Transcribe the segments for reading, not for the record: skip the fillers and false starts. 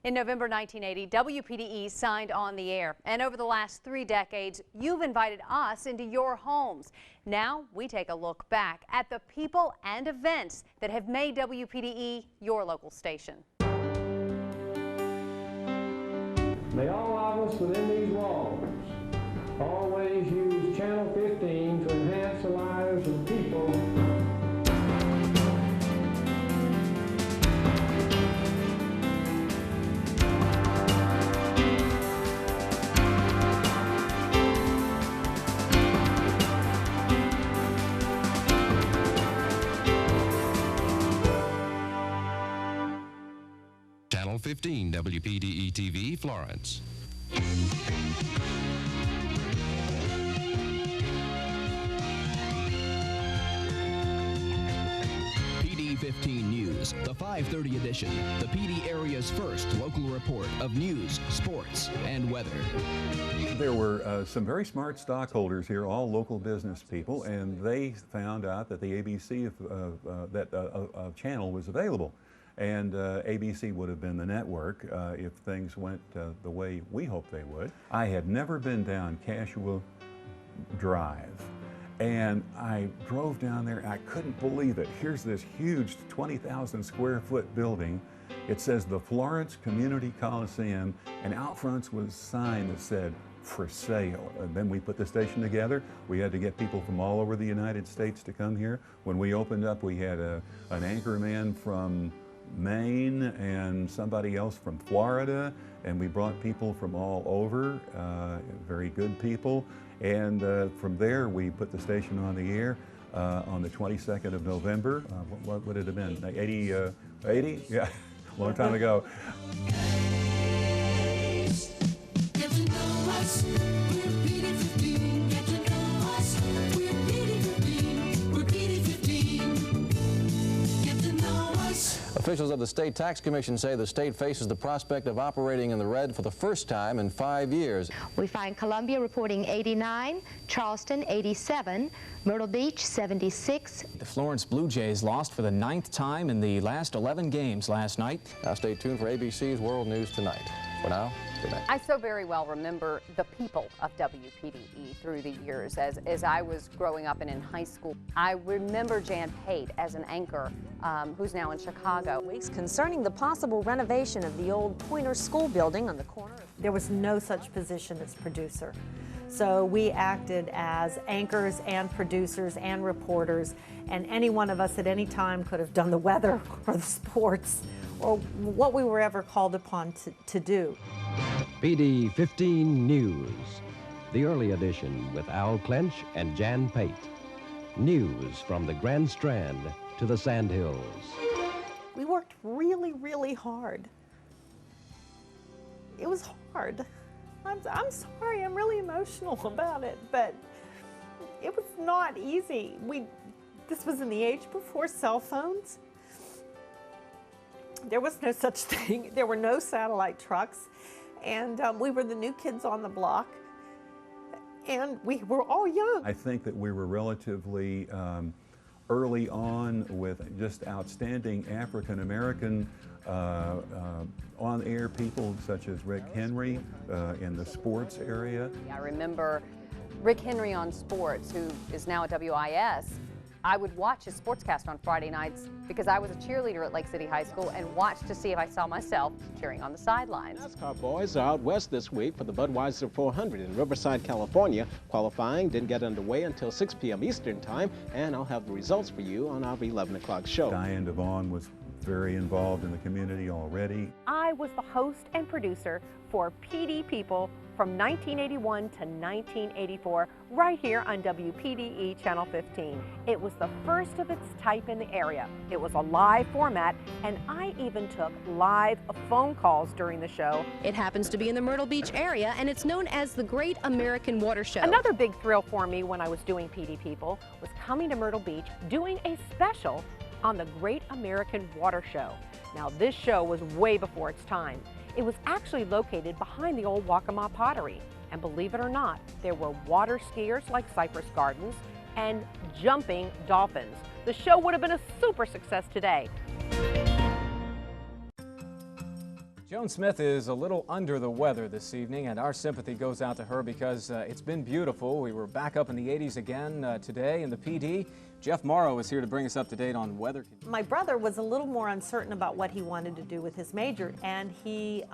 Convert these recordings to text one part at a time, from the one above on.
In November 1980, WPDE signed on the air, and over the last 3 decades, you've invited us into your homes. Now we take a look back at the people and events that have made WPDE your local station. May all of us within these walls always use Channel 15 to enhance the lives of people. Channel 15 WPDE TV, Florence. PD 15 News, the 5:30 edition, the PD area's first local report of news, sports, and weather. There were some very smart stockholders here, all local business people, and they found out that the ABC channel was available. And ABC would have been the network if things went the way we hoped they would. I had never been down Cashua Drive, and I drove down there. I couldn't believe it. Here's this huge 20,000 square foot building. It says the Florence Community Coliseum, and out front was a sign that said, "For sale." And then we put the station together. We had to get people from all over the United States to come here. When we opened up, we had an anchor man from Maine and somebody else from Florida, and we brought people from all over, very good people. And from there, we put the station on the air on the 22nd of November. What would it have been? 80? Yeah, a long time ago. Officials of the State Tax Commission say the state faces the prospect of operating in the red for the first time in 5 years. We find Columbia reporting 89, Charleston 87, Myrtle Beach 76. The Florence Blue Jays lost for the 9th time in the last 11 games last night. Now stay tuned for ABC's World News Tonight. For now, good night. I so very well remember the people of WPDE through the years. As I was growing up and in high school, I remember Jan Pate as an anchor who's now in Chicago. Concerning the possible renovation of the old Pointer School building on the corner. There was no such position as producer. So we acted as anchors and producers and reporters, and any one of us at any time could have done the weather or the sports or what we were ever called upon to do. PD 15 News, the early edition with Al Klensch and Jan Pate. News from the Grand Strand to the Sandhills. We worked really, really hard. It was hard. I'm sorry, I'm really emotional about it, but it was not easy. This was in the age before cell phones. There was no such thing. There were no satellite trucks, and we were the new kids on the block, and we were all young. I think that we were relatively early on with just outstanding African-American on-air people such as Rick Henry in the sports area. I remember Rick Henry on sports, who is now at WIS. I would watch his sportscast on Friday nights because I was a cheerleader at Lake City High School and watched to see if I saw myself cheering on the sidelines. NASCAR boys are out west this week for the Budweiser 400 in Riverside, California. Qualifying didn't get underway until 6 p.m. Eastern Time, and I'll have the results for you on our 11 o'clock show. Diane DeVaugn was very involved in the community already. I was the host and producer for PD People from 1981 to 1984, right here on WPDE Channel 15. It was the first of its type in the area. It was a live format, and I even took live phone calls during the show. It happens to be in the Myrtle Beach area, and it's known as the Great American Water Show. Another big thrill for me when I was doing PD People was coming to Myrtle Beach, doing a special on the Great American Water Show. Now, this show was way before its time. It was actually located behind the old Waccamaw Pottery. And believe it or not, there were water skiers like Cypress Gardens and jumping dolphins. The show would have been a super success today. Joan Smith is a little under the weather this evening, and our sympathy goes out to her because it's been beautiful. We were back up in the 80s again today in the PD. Jeff Morrow is here to bring us up to date on weather. My brother was a little more uncertain about what he wanted to do with his major, and he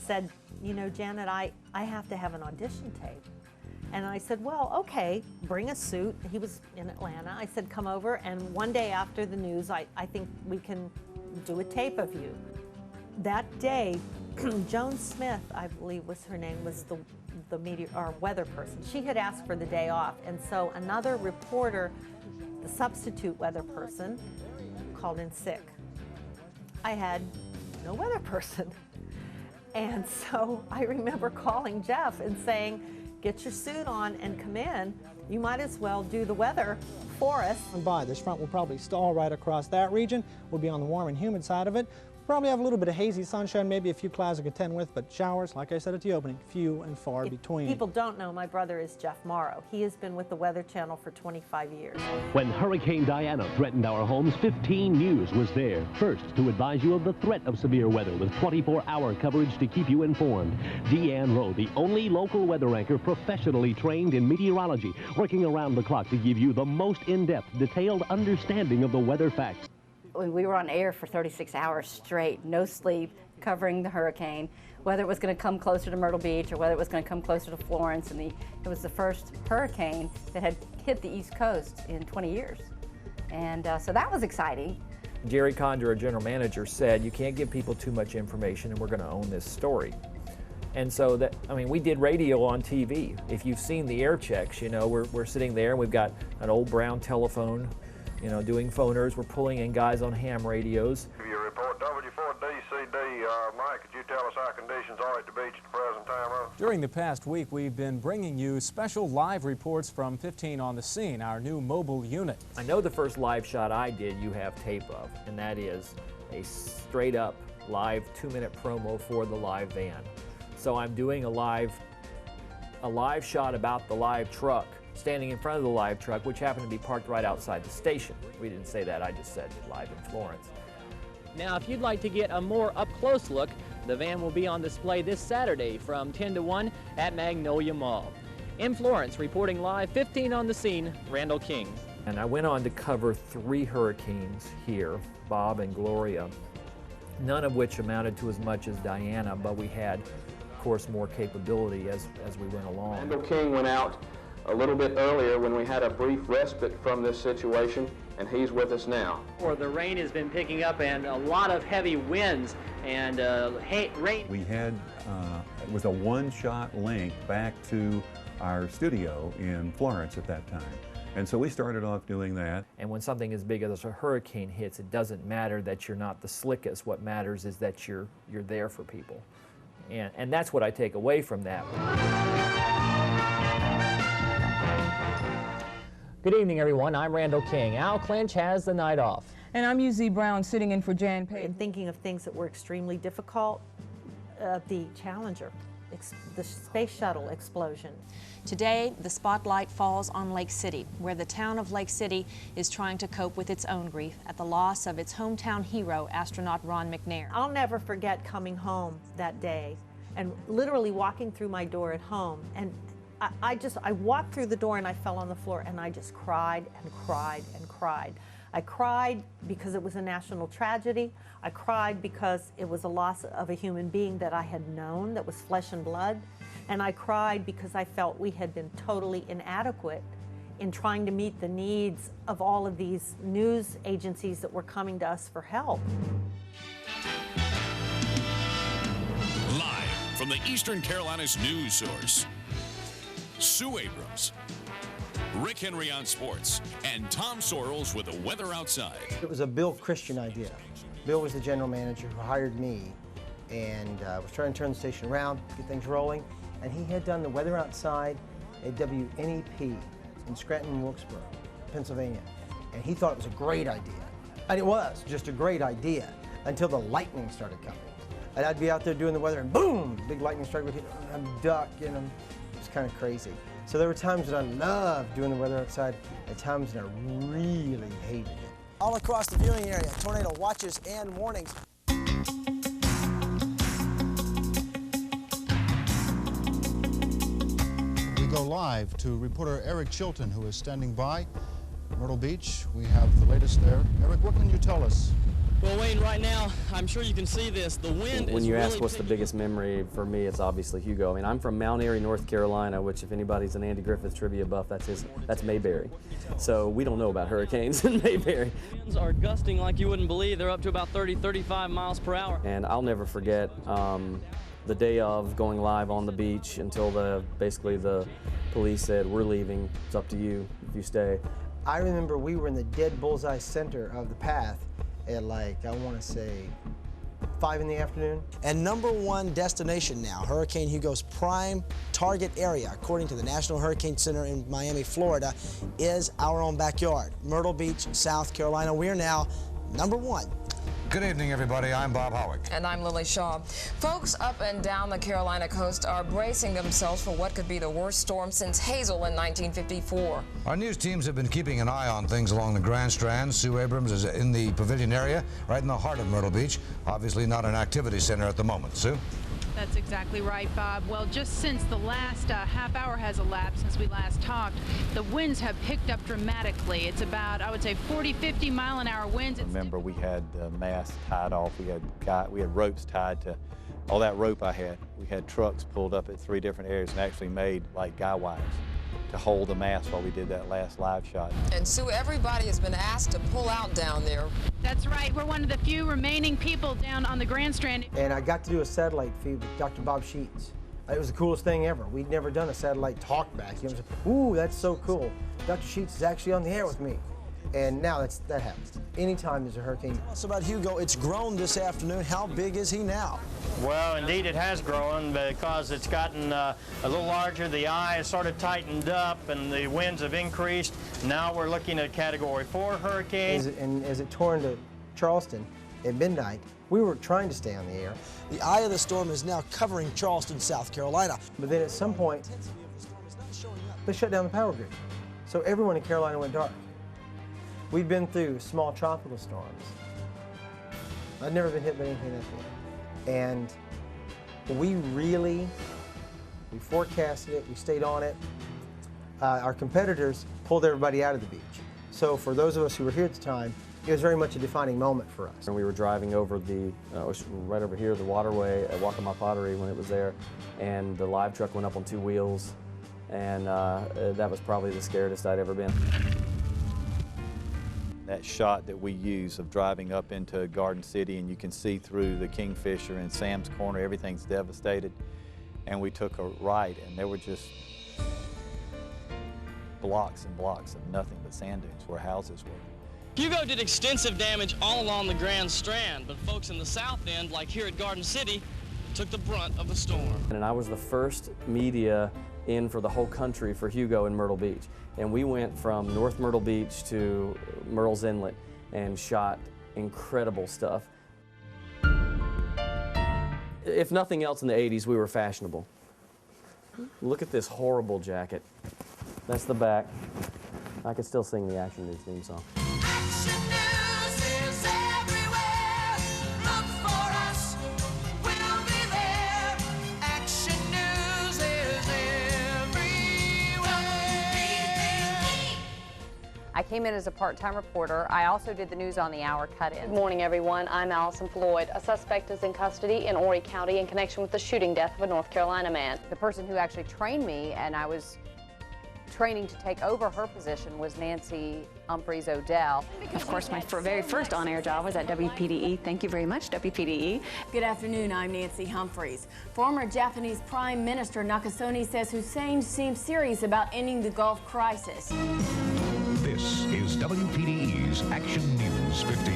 said, you know, Janet, I have to have an audition tape. And I said, well, okay, bring a suit. He was in Atlanta. I said, come over, and one day after the news, I think we can do a tape of you. That day, Joan Smith, I believe was her name, was the meteor or weather person. She had asked for the day off, and so another reporter, the substitute weather person, called in sick. I had no weather person. And so I remember calling Jeff and saying, get your suit on and come in. You might as well do the weather for us. And by this front will probably stall right across that region. We'll be on the warm and humid side of it. Probably have a little bit of hazy sunshine, maybe a few clouds to contend with, but showers, like I said at the opening, few and far between. People don't know my brother is Jeff Morrow. He has been with the Weather Channel for 25 years. When Hurricane Diana threatened our homes, 15 News was there, first to advise you of the threat of severe weather with 24-hour coverage to keep you informed. Deanne Rowe, the only local weather anchor professionally trained in meteorology, working around the clock to give you the most in-depth, detailed understanding of the weather facts. We were on air for 36 hours straight, no sleep, covering the hurricane, whether it was going to come closer to Myrtle Beach or whether it was going to come closer to Florence. And it was the first hurricane that had hit the East Coast in 20 years. And so that was exciting. Jerry Condra, our general manager, said you can't give people too much information and we're going to own this story. And so that, I mean, we did radio on TV. If you've seen the air checks, you know, we're sitting there and we've got an old brown telephone, you know, doing phoners. We're pulling in guys on ham radios. Your report, W4DCD, Mike, could you tell us how conditions are at the beach at the present time? During the past week, we've been bringing you special live reports from 15 on the Scene, our new mobile unit. I know the first live shot I did you have tape of, and that is a straight up live 2-minute promo for the live van. So I'm doing a live shot about the live truck, standing in front of the live truck, which happened to be parked right outside the station. We didn't say that, I just said live in Florence. Now, if you'd like to get a more up-close look, the van will be on display this Saturday from 10 to 1 at Magnolia Mall. In Florence, reporting live, 15 on the Scene, Randall King. And I went on to cover 3 hurricanes here, Bob and Gloria, none of which amounted to as much as Diana, but we had, of course, more capability as we went along. Randall King went out a little bit earlier when we had a brief respite from this situation, and he's with us now. The rain has been picking up and a lot of heavy winds and rain. We had, it was a one-shot link back to our studio in Florence at that time. And so we started off doing that. And when something as big as a hurricane hits, it doesn't matter that you're not the slickest. What matters is that you're there for people. And that's what I take away from that. Good evening, everyone. I'm Randall King. Al Klensch has the night off. And I'm Uze Brown, sitting in for Jan Pate. And thinking of things that were extremely difficult, the Challenger, the space shuttle explosion. Today, the spotlight falls on Lake City, where the town of Lake City is trying to cope with its own grief at the loss of its hometown hero, astronaut Ron McNair. I'll never forget coming home that day and literally walking through my door at home, and I walked through the door and I fell on the floor and I just cried and cried and cried. I cried because it was a national tragedy. I cried because it was a loss of a human being that I had known, that was flesh and blood. And I cried because I felt we had been totally inadequate in trying to meet the needs of all of these news agencies that were coming to us for help. Live from the Eastern Carolinas news source, Sue Abrams, Rick Henry on sports, and Tom Sorrells with the weather outside. It was a Bill Christian idea. Bill was the general manager who hired me and was trying to turn the station around, get things rolling. And he had done the weather outside at WNEP in Scranton, Wilkesboro, Pennsylvania. And he thought it was a great idea. And it was just a great idea until the lightning started coming. And I'd be out there doing the weather and boom, big lightning strike would hit, and I'm ducking them. It was kind of crazy. So there were times that I loved doing the weather outside and times that I really hated it. All across the viewing area, tornado watches and warnings. go live to reporter Eric Chilton, who is standing by Myrtle Beach. We have the latest there. Eric, what can you tell us? Well, Wayne, right now, I'm sure you can see this. The wind When is you really ask what's the biggest memory for me, it's obviously Hugo. I mean, I'm from Mount Airy, North Carolina, which if anybody's an Andy Griffith trivia buff, that's Mayberry. So we don't know about hurricanes in Mayberry. winds are gusting like you wouldn't believe. They're up to about 30, 35 miles per hour. And I'll never forget the day of going live on the beach until basically the police said, we're leaving, it's up to you if you stay. I remember we were in the dead bullseye center of the path at I want to say 5 in the afternoon. And #1 destination now, Hurricane Hugo's prime target area, according to the National Hurricane Center in Miami, Florida, is our own backyard, Myrtle Beach, South Carolina. We're now #1. Good evening, everybody. I'm Bob Howick. And I'm Lily Shaw. Folks up and down the Carolina coast are bracing themselves for what could be the worst storm since Hazel in 1954. Our news teams have been keeping an eye on things along the Grand Strand. Sue Abrams is in the pavilion area, right in the heart of Myrtle Beach. Obviously not an activity center at the moment. Sue? That's exactly right, Bob. Well, just since the last half hour has elapsed since we last talked, the winds have picked up dramatically. It's about, I would say, 40, 50 mile-an-hour winds. Remember, we had the mast tied off. We had ropes tied to all that rope I had. We had trucks pulled up at 3 different areas and actually made like guy wires to hold the mast while we did that last live shot. And Sue, everybody has been asked to pull out down there. That's right. We're one of the few remaining people down on the Grand Strand. And I got to do a satellite feed with Dr. Bob Sheets. It was the coolest thing ever. We'd never done a satellite talkback. You know, ooh, that's so cool. Dr. Sheets is actually on the air with me. And now that happens. Anytime there's a hurricane. Tell us about Hugo. It's grown this afternoon. How big is he now? Well, indeed it has grown because it's gotten a little larger. The eye has sort of tightened up and the winds have increased. Now we're looking at Category 4 hurricane. And as it tore into Charleston at midnight, we were trying to stay on the air. The eye of the storm is now covering Charleston, South Carolina. But then at some point, they shut down the power grid. So everyone in Carolina went dark. We've been through small tropical storms. I've never been hit by anything that big. And we forecasted it, we stayed on it. Our competitors pulled everybody out of the beach. So for those of us who were here at the time, it was very much a defining moment for us. And we were driving over right over here, the waterway at Waccamaw Pottery when it was there, and the live truck went up on 2 wheels, and that was probably the scariest I'd ever been. That shot that we use of driving up into Garden City and you can see through the Kingfisher and Sam's Corner, everything's devastated. And we took a right and there were just blocks and blocks of nothing but sand dunes where houses were. Hugo did extensive damage all along the Grand Strand, but folks in the south end, like here at Garden City, took the brunt of the storm. And I was the first media in for the whole country for Hugo in Myrtle Beach. And we went from North Myrtle Beach to Myrtle's Inlet and shot incredible stuff. If nothing else, in the 80s, we were fashionable. Look at this horrible jacket. That's the back. I could still sing the Action News theme song. I came in as a part-time reporter. I also did the News on the Hour cut-in. Good morning, everyone. I'm Allyson Floyd. A suspect is in custody in Horry County in connection with the shooting death of a North Carolina man. The person who actually trained me and I was training to take over her position was Nancy O Dell. Of course, my very first on-air job was at WPDE. Thank you very much, WPDE. Good afternoon, I'm Nancy Humphreys. Former Japanese Prime Minister Nakasone says Hussein seems serious about ending the Gulf crisis. This is WPDE's Action News 15.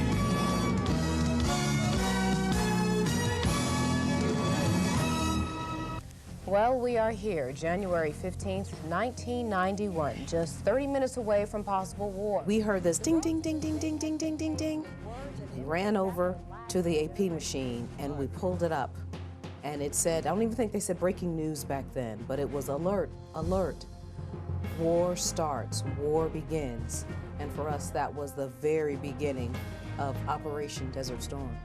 Well, we are here, January 15th, 1991, just 30 minutes away from possible war. We heard this ding, ding, ding, ding, ding, ding, ding, ding, ding. We ran over to the AP machine and we pulled it up. And it said, I don't even think they said breaking news back then, but it was alert, alert. War starts, war begins. And for us, that was the very beginning of Operation Desert Storm.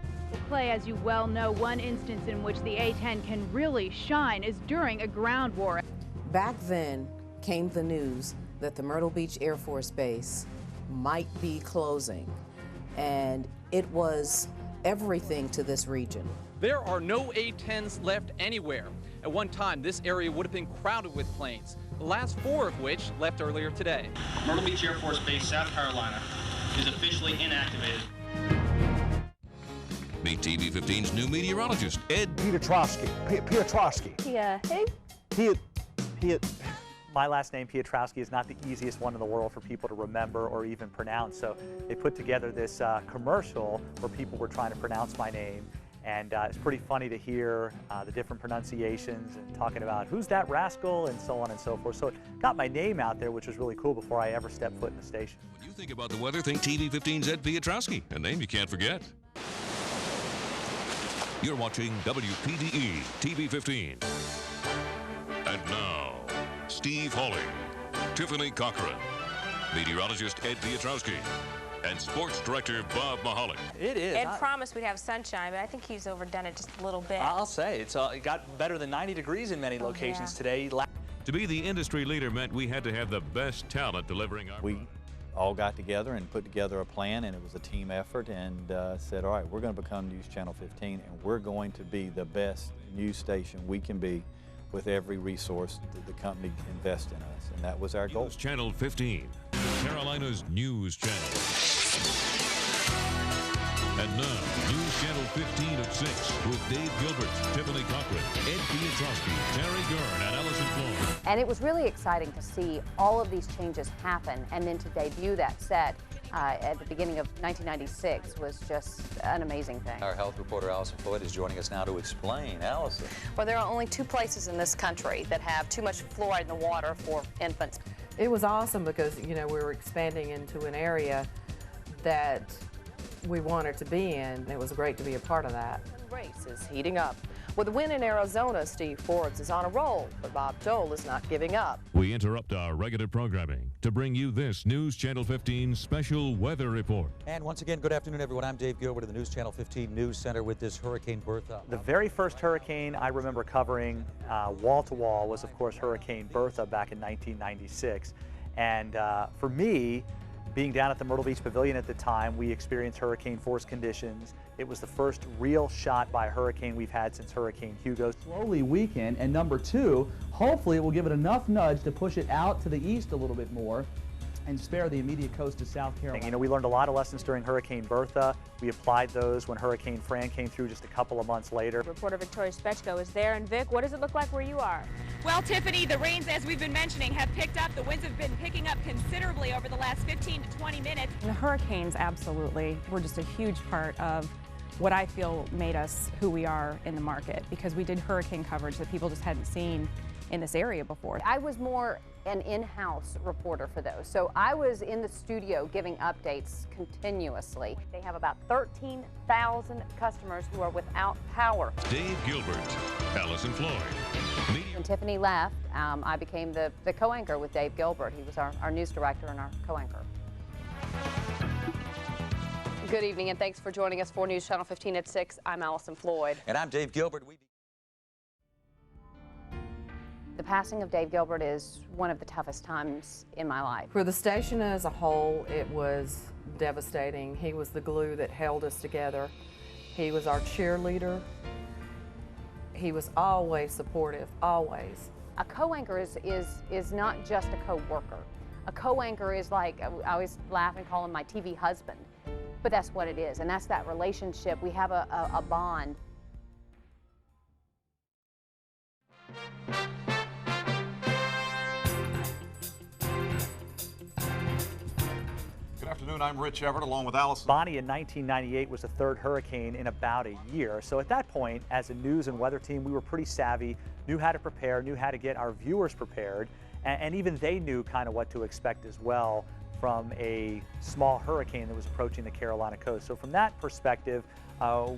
Clay, as you well know, one instance in which the A-10 can really shine is during a ground war. Back then, came the news that the Myrtle Beach Air Force Base might be closing, and it was everything to this region. There are no A-10s left anywhere. At one time, this area would have been crowded with planes, the last 4 of which left earlier today. Myrtle Beach Air Force Base, South Carolina, is officially inactivated. Meet TV 15's new meteorologist, Ed Piotrowski. My last name, Piotrowski, is not the easiest one in the world for people to remember or even pronounce. So they put together this commercial where people were trying to pronounce my name. And it's pretty funny to hear the different pronunciations and talking about who's that rascal and so on and so forth. So it got my name out there, which was really cool before I ever stepped foot in the station. When you think about the weather, think TV 15's Ed Piotrowski, a name you can't forget. You're watching WPDE TV 15. And now, Steve Hawley, Tiffany Cochran, meteorologist Ed Piotrowski, and sports director Bob Mahalik. It is. Ed promised we'd have sunshine, but I think he's overdone it just a little bit. I'll say, it got better than 90 degrees in many locations today. To be the industry leader meant we had to have the best talent delivering our... We all got together and put together a plan, and it was a team effort, and said, all right, we're going to become News Channel 15, and we're going to be the best news station we can be with every resource that the company invests in us, and that was our goal. News Channel 15, Carolina's news channel. And now, News Channel 15 at 6 with Dave Gilbert, Tiffany Cochran, Ed Piotrowski, Terry Gurn, and Allyson Floyd. And it was really exciting to see all of these changes happen, and then to debut that set at the beginning of 1996 was just an amazing thing. Our health reporter Allyson Floyd is joining us now to explain. Allyson. Well, there are only 2 places in this country that have too much fluoride in the water for infants. It was awesome because, you know, we were expanding into an area that we wanted to be in. It was great to be a part of that. The race is heating up. With a win in Arizona, Steve Forbes is on a roll, but Bob Dole is not giving up. We interrupt our regular programming to bring you this News Channel 15 special weather report. And once again, good afternoon, everyone. I'm Dave Gilbert of the News Channel 15 News Center with this Hurricane Bertha. The very first hurricane I remember covering wall to wall was, of course, Hurricane Bertha back in 1996. And for me, being down at the Myrtle Beach Pavilion at the time, we experienced hurricane force conditions. It was the first real shot by a hurricane we've had since Hurricane Hugo. Slowly weaken, and number 2, hopefully it will give it enough nudge to push it out to the east a little bit more and spare the immediate coast of South Carolina. You know, we learned a lot of lessons during Hurricane Bertha. We applied those when Hurricane Fran came through just a couple of months later. Reporter Victoria Spechko is there. And Vic, what does it look like where you are? Well, Tiffany, the rains, as we've been mentioning, have picked up. The winds have been picking up considerably over the last 15 to 20 minutes. The hurricanes absolutely were just a huge part of what I feel made us who we are in the market, because we did hurricane coverage that people just hadn't seen in this area before. I was more an in-house reporter for those, so I was in the studio giving updates continuously. They have about 13,000 customers who are without power. Dave Gilbert, Allyson Floyd. When Tiffany left, I became the co-anchor with Dave Gilbert. He was our news director and our co-anchor. Good evening, and thanks for joining us for News Channel 15 at 6. I'm Allyson Floyd. And I'm Dave Gilbert. The passing of Dave Gilbert is one of the toughest times in my life. For the station as a whole, it was devastating. He was the glue that held us together. He was our cheerleader. He was always supportive, always. A co-anchor is not just a co-worker. A co-anchor is like, I always laugh and call him my TV husband, but that's what it is, and that's that relationship. We have a bond. Good afternoon, I'm Rich Everett along with Allyson. Bonnie in 1998 was the 3rd hurricane in about a year. So at that point, as a news and weather team, we were pretty savvy, knew how to prepare, knew how to get our viewers prepared, and even they knew kind of what to expect as well from a small hurricane that was approaching the Carolina coast. So from that perspective,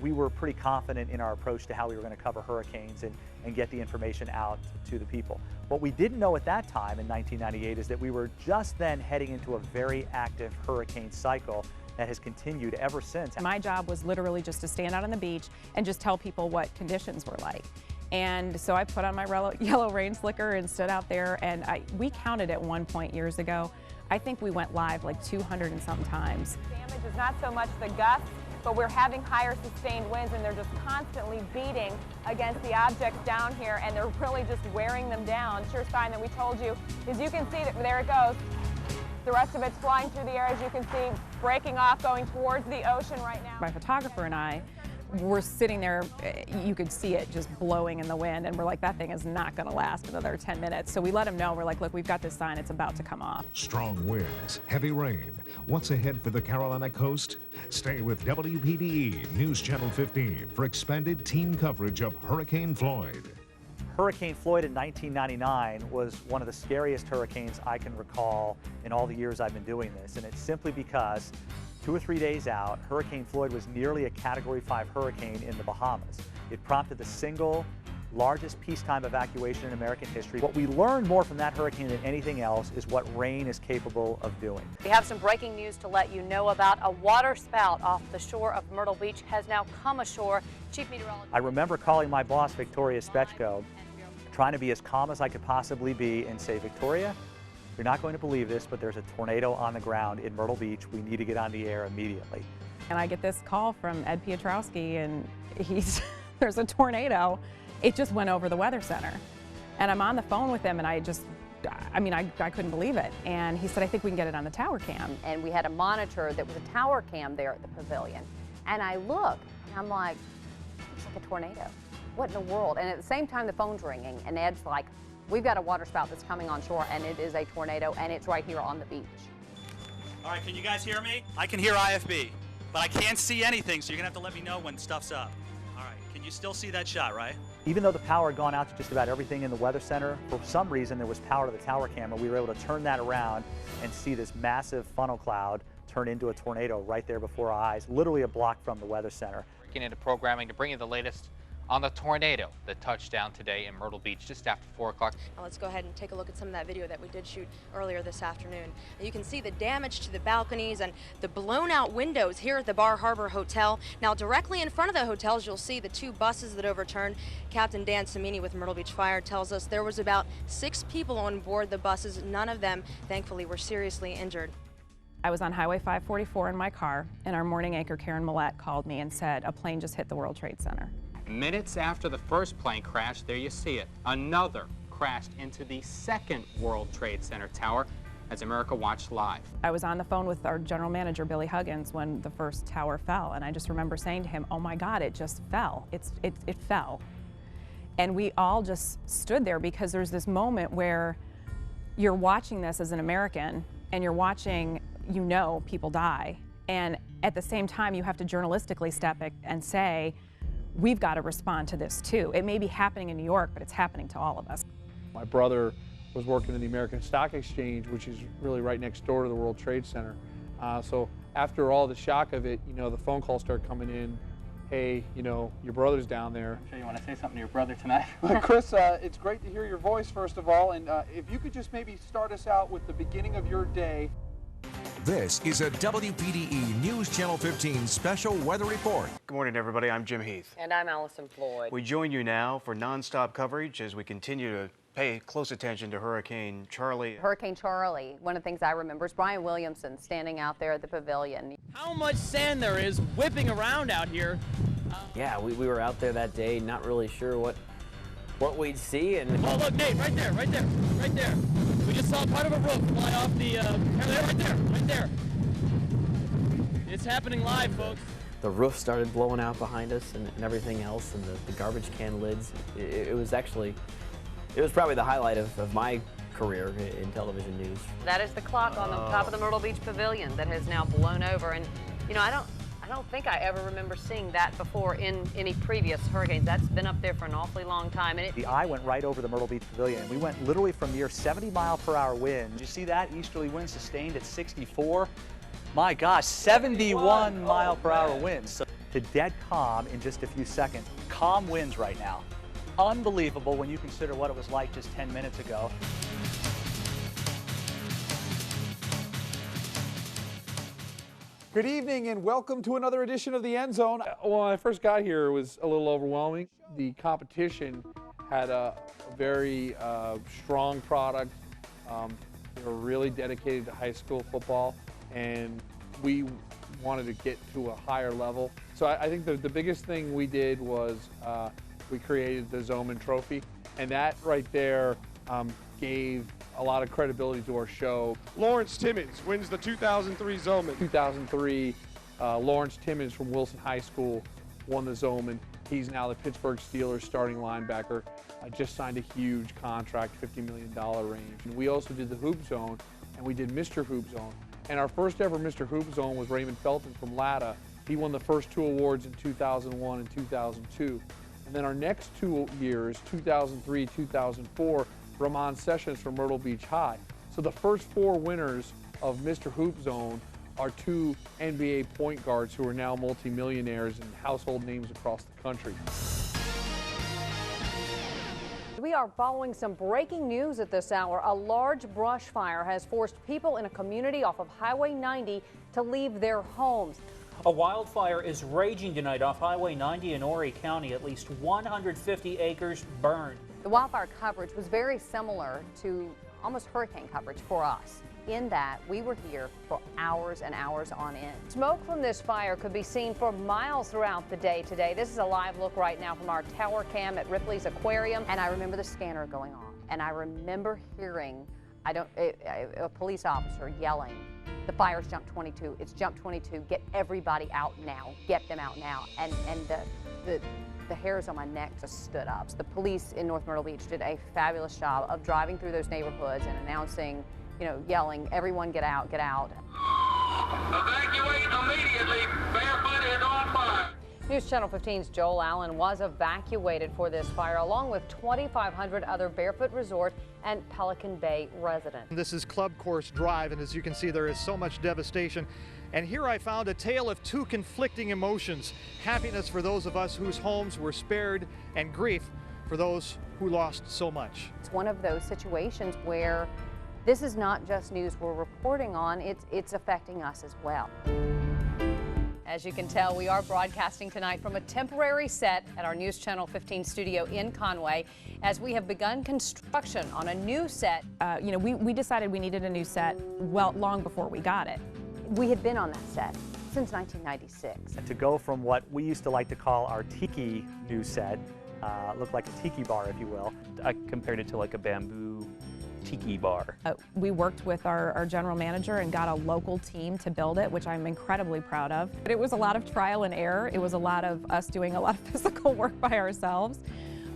we were pretty confident in our approach to how we were going to cover hurricanes and get the information out to the people. What we didn't know at that time in 1998 is that we were just then heading into a very active hurricane cycle that has continued ever since. My job was literally just to stand out on the beach and just tell people what conditions were like. And so I put on my yellow rain slicker and stood out there, and we counted at one point years ago. I think we went live like 200 and something times. Damage is not so much the gusts, but we're having higher sustained winds, and they're just constantly beating against the objects down here, and they're really just wearing them down. Sure sign that we told you is you can see that there it goes. The rest of it's flying through the air, as you can see, breaking off, going towards the ocean right now. My photographer and I were sitting there, you could see it just blowing in the wind, and we're like, that thing is not going to last another 10 minutes. So we let him know. We're like, look, we've got this sign. It's about to come off. Strong winds, heavy rain. What's ahead for the Carolina coast? Stay with WPDE News Channel 15 for expanded team coverage of Hurricane Floyd. Hurricane Floyd in 1999 was one of the scariest hurricanes I can recall in all the years I've been doing this, and it's simply because 2 or 3 days out, Hurricane Floyd was nearly a Category 5 hurricane in the Bahamas. It prompted the single largest peacetime evacuation in American history. What we learned more from that hurricane than anything else is what rain is capable of doing. We have some breaking news to let you know about. A water spout off the shore of Myrtle Beach has now come ashore. Chief Meteorologist. I remember calling my boss, Victoria Spechko, trying to be as calm as I could possibly be and say, Victoria, you're not going to believe this, but there's a tornado on the ground in Myrtle Beach. We need to get on the air immediately. And I get this call from Ed Piotrowski, and there's a tornado. It just went over the weather center. And I'm on the phone with him, and I couldn't believe it. And he said, I think we can get it on the tower cam. And we had a monitor that was a tower cam there at the pavilion. And I look, and I'm like, it's like a tornado. What in the world? And at the same time, the phone's ringing, and Ed's like, we've got a water spout that's coming on shore, and it is a tornado, and it's right here on the beach. All right, can you guys hear me? I can hear IFB, but I can't see anything, so you're gonna have to let me know when stuff's up. All right, can you still see that shot, right? Even though the power had gone out to just about everything in the weather center, for some reason there was power to the tower camera. We were able to turn that around and see this massive funnel cloud turn into a tornado right there before our eyes, literally a block from the weather center. Breaking into programming to bring you the latest on the tornado that touched down today in Myrtle Beach just after 4 o'clock. Now let's go ahead and take a look at some of that video that we did shoot earlier this afternoon. You can see the damage to the balconies and the blown out windows here at the Bar Harbor Hotel. Now directly in front of the hotels, you'll see the 2 buses that overturned. Captain Dan Samini with Myrtle Beach Fire tells us there was about 6 people on board the buses. None of them, thankfully, were seriously injured. I was on Highway 544 in my car, and our morning anchor Karin Mallett called me and said, a plane just hit the World Trade Center. Minutes after the first plane crashed, there you see it. Another crashed into the second World Trade Center tower as America watched live. I was on the phone with our general manager, Billy Huggins, when the first tower fell, and I just remember saying to him, oh my God, it just fell. It fell. And we all just stood there because there's this moment where you're watching this as an American, and you're watching, people die. And at the same time, you have to journalistically step back and say, we've got to respond to this too. It may be happening in New York, but it's happening to all of us. My brother was working in the American Stock Exchange, which is really right next door to the World Trade Center. So after all the shock of it, the phone calls start coming in. Hey, your brother's down there. I'm sure you want to say something to your brother tonight. Chris, it's great to hear your voice, first of all, and if you could just maybe start us out with the beginning of your day. This is a WPDE News Channel 15 special weather report. Good morning, everybody. I'm Jim Heath. And I'm Allyson Floyd. We join you now for nonstop coverage as we continue to pay close attention to Hurricane Charlie. Hurricane Charlie, one of the things I remember is Brian Williamsen standing out there at the pavilion. How much sand there is whipping around out here. Yeah, we were out there that day, not really sure what we'd see. And oh, look, Nate, right there. We just saw part of a roof fly off the, right there. It's happening live, folks. The roof started blowing out behind us and everything else, and the garbage can lids. It was probably the highlight of my career in television news. That is the clock on the top of the Myrtle Beach Pavilion that has now blown over. And, I don't think I ever remember seeing that before in any previous hurricanes. That's been up there for an awfully long time. And the eye went right over the Myrtle Beach Pavilion, and we went literally from near 70-mile-per-hour winds. Did you see that? Easterly winds sustained at 64. My gosh, 71-mile-per-hour winds. So to dead calm in just a few seconds. Calm winds right now. Unbelievable when you consider what it was like just 10 minutes ago. Good evening and welcome to another edition of the End Zone. When I first got here, it was a little overwhelming. The competition had a very strong product. They were really dedicated to high school football, and we wanted to get to a higher level. So I think the biggest thing we did was we created the Zoman Trophy, and that right there gave a lot of credibility to our show. Lawrence Timmons wins the 2003 Zoman. 2003, Lawrence Timmons from Wilson High School won the Zoman. He's now the Pittsburgh Steelers starting linebacker. Just signed a huge contract, $50 million range. And we also did the Hoop Zone, and we did Mr. Hoop Zone. And our first ever Mr. Hoop Zone was Raymond Felton from Latta. He won the first 2 awards in 2001 and 2002. And then our next 2 years, 2003, 2004, Ramon Sessions from Myrtle Beach High. So the first 4 winners of Mr. Hoop Zone are 2 NBA point guards who are now multimillionaires and household names across the country. We are following some breaking news at this hour. A large brush fire has forced people in a community off of Highway 90 to leave their homes. A wildfire is raging tonight off Highway 90 in Horry County. At least 150 acres burned. The wildfire coverage was very similar to almost hurricane coverage for us, in that we were here for hours and hours on end. Smoke from this fire could be seen for miles throughout the day today. This is a live look right now from our tower cam at Ripley's Aquarium, and I remember the scanner going on, and I remember hearing a police officer yelling, "The fire's jump 22, it's jump 22, get everybody out now, get them out now." And the hairs on my neck just stood up. The police in North Myrtle Beach did a fabulous job of driving through those neighborhoods and announcing, yelling, "Everyone get out, get out." Evacuate immediately. Barefoot is on fire. News Channel 15's Joel Allen was evacuated for this fire, along with 2,500 other Barefoot Resort and Pelican Bay residents. This is Club Course Drive, and as you can see, there is so much devastation. And here I found a tale of 2 conflicting emotions: happiness for those of us whose homes were spared, and grief for those who lost so much. It's one of those situations where this is not just news we're reporting on, it's affecting us as well. As you can tell, we are broadcasting tonight from a temporary set at our News Channel 15 studio in Conway, as we have begun construction on a new set. We decided we needed a new set long before we got it. We had been on that set since 1996. And to go from what we used to like to call our tiki new set, looked like a tiki bar, if you will. I compared it to like a bamboo tiki bar. We worked with our general manager and got a local team to build it, which I'm incredibly proud of. But it was a lot of trial and error. It was a lot of us doing a lot of physical work by ourselves.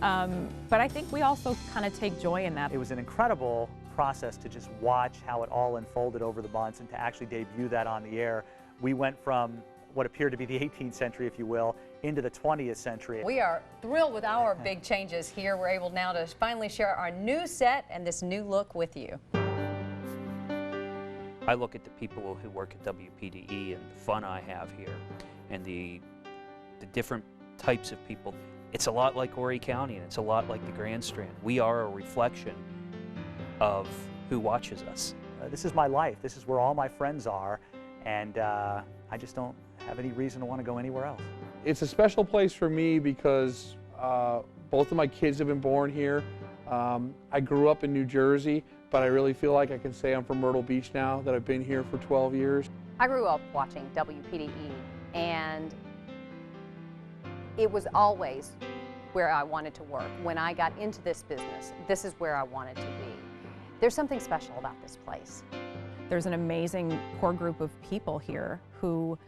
But I think we also kind of take joy in that. It was an incredible process to just watch how it all unfolded over the months and to actually debut that on the air. We went from what appeared to be the 18th century, if you will, into the 20th century. We are thrilled with our big changes here. We're able now to finally share our new set and this new look with you. I look at the people who work at WPDE and the fun I have here and the different types of people. It's a lot like Horry County, and it's a lot like the Grand Strand. We are a reflection of who watches us. This is my life. This is where all my friends are, and I just don't have any reason to want to go anywhere else. It's a special place for me because both of my kids have been born here. I grew up in New Jersey, but I really feel like I can say I'm from Myrtle Beach now that I've been here for 12 years. I grew up watching WPDE, and it was always where I wanted to work. When I got into this business, this is where I wanted to be. There's something special about this place. There's an amazing core group of people here who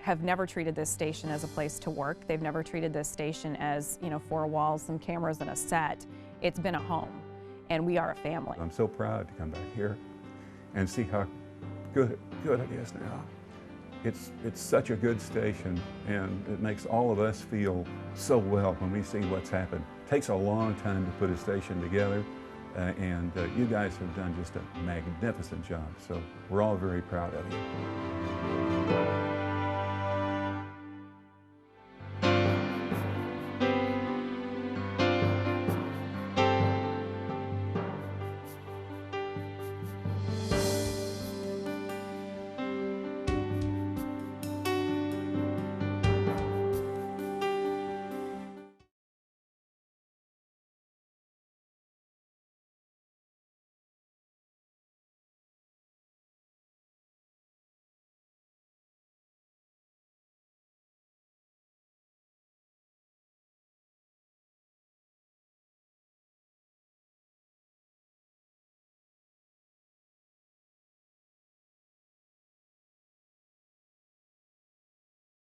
have never treated this station as a place to work. They've never treated this station as, 4 walls, some cameras, and a set. It's been a home, and we are a family. I'm so proud to come back here and see how good it is now. It's such a good station, and it makes all of us feel so well when we see what's happened. It takes a long time to put a station together, and you guys have done just a magnificent job, so we're all very proud of you.